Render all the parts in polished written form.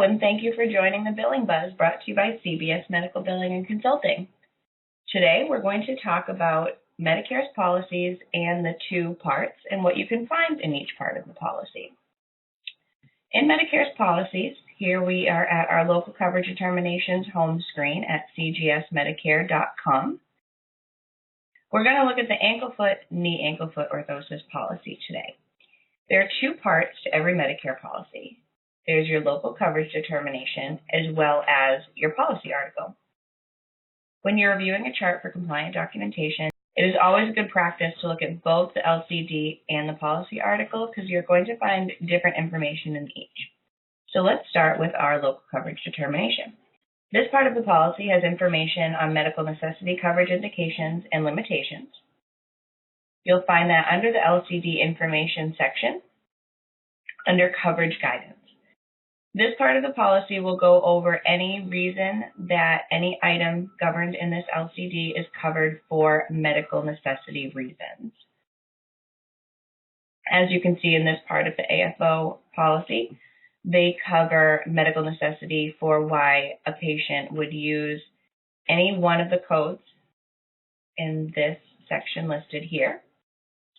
and thank you for joining the Billing Buzz brought to you by CBS Medical Billing and Consulting. Today, we're going to talk about Medicare's policies and the two parts and what you can find in each part of the policy. In Medicare's policies, here we are at our local coverage determinations home screen at cgsmedicare.com. We're going to look at the ankle-foot, knee ankle-foot orthosis policy today. There are two parts to every Medicare policy. There's your local coverage determination as well as your policy article. When you're reviewing a chart for compliant documentation, it is always a good practice to look at both the LCD and the policy article because you're going to find different information in each. So let's start with our local coverage determination. This part of the policy has information on medical necessity coverage indications and limitations. You'll find that under the LCD information section, under coverage guidance. This part of the policy will go over any reason that any item governed in this LCD is covered for medical necessity reasons. As you can see in this part of the AFO policy, they cover medical necessity for why a patient would use any one of the codes in this section listed here,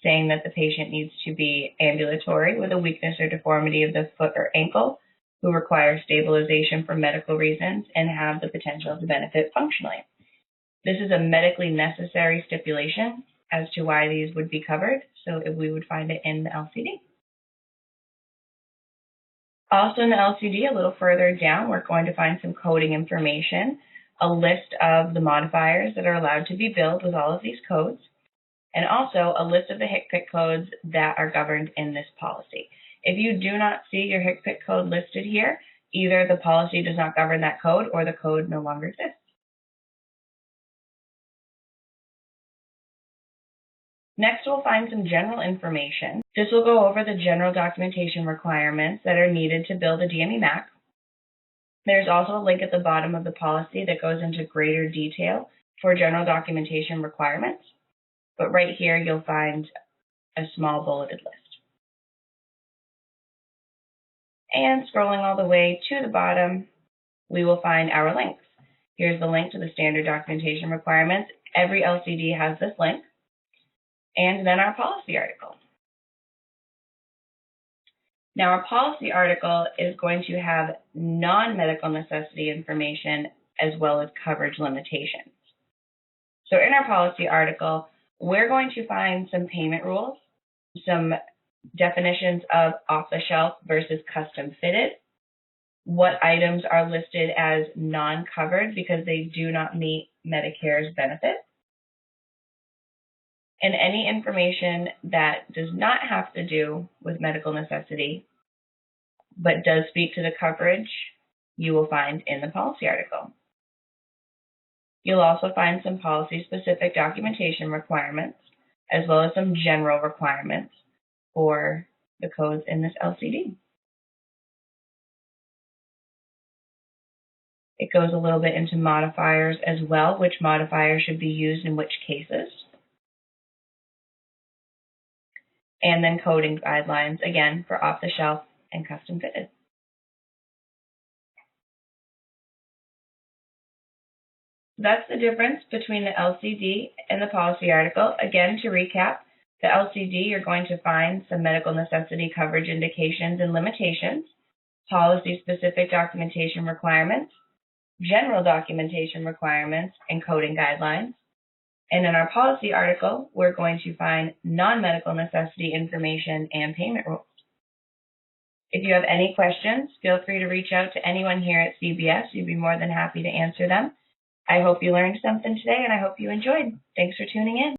saying that the patient needs to be ambulatory with a weakness or deformity of the foot or ankle, who require stabilization for medical reasons and have the potential to benefit functionally. This is a medically necessary stipulation as to why these would be covered, so we would find it in the LCD. Also in the LCD, a little further down, we're going to find some coding information, a list of the modifiers that are allowed to be billed with all of these codes, and also a list of the HCPCS codes that are governed in this policy. If you do not see your HCPCS code listed here, either the policy does not govern that code or the code no longer exists. Next, we'll find some general information. This will go over the general documentation requirements that are needed to bill the DME MAC. There's also a link at the bottom of the policy that goes into greater detail for general documentation requirements. But right here, you'll find a small bulleted list. And scrolling all the way to the bottom, we will find our links. Here's the link to the standard documentation requirements. Every LCD has this link. And then our policy article. Now, our policy article is going to have non-medical necessity information as well as coverage limitations. So in our policy article, we're going to find some payment rules, some definitions of off-the-shelf versus custom-fitted, what items are listed as non-covered because they do not meet Medicare's benefits, and any information that does not have to do with medical necessity but does speak to the coverage you will find in the policy article. You'll also find some policy-specific documentation requirements as well as some general requirements for the codes in this LCD. It goes a little bit into modifiers as well, which modifiers should be used in which cases. And then coding guidelines, again, for off-the-shelf and custom-fitted. That's the difference between the LCD and the policy article. Again, to recap, the LCD, you're going to find some medical necessity coverage indications and limitations, policy-specific documentation requirements, general documentation requirements, and coding guidelines. And in our policy article, we're going to find non-medical necessity information and payment rules. If you have any questions, feel free to reach out to anyone here at CBS. We'd be more than happy to answer them. I hope you learned something today, and I hope you enjoyed. Thanks for tuning in.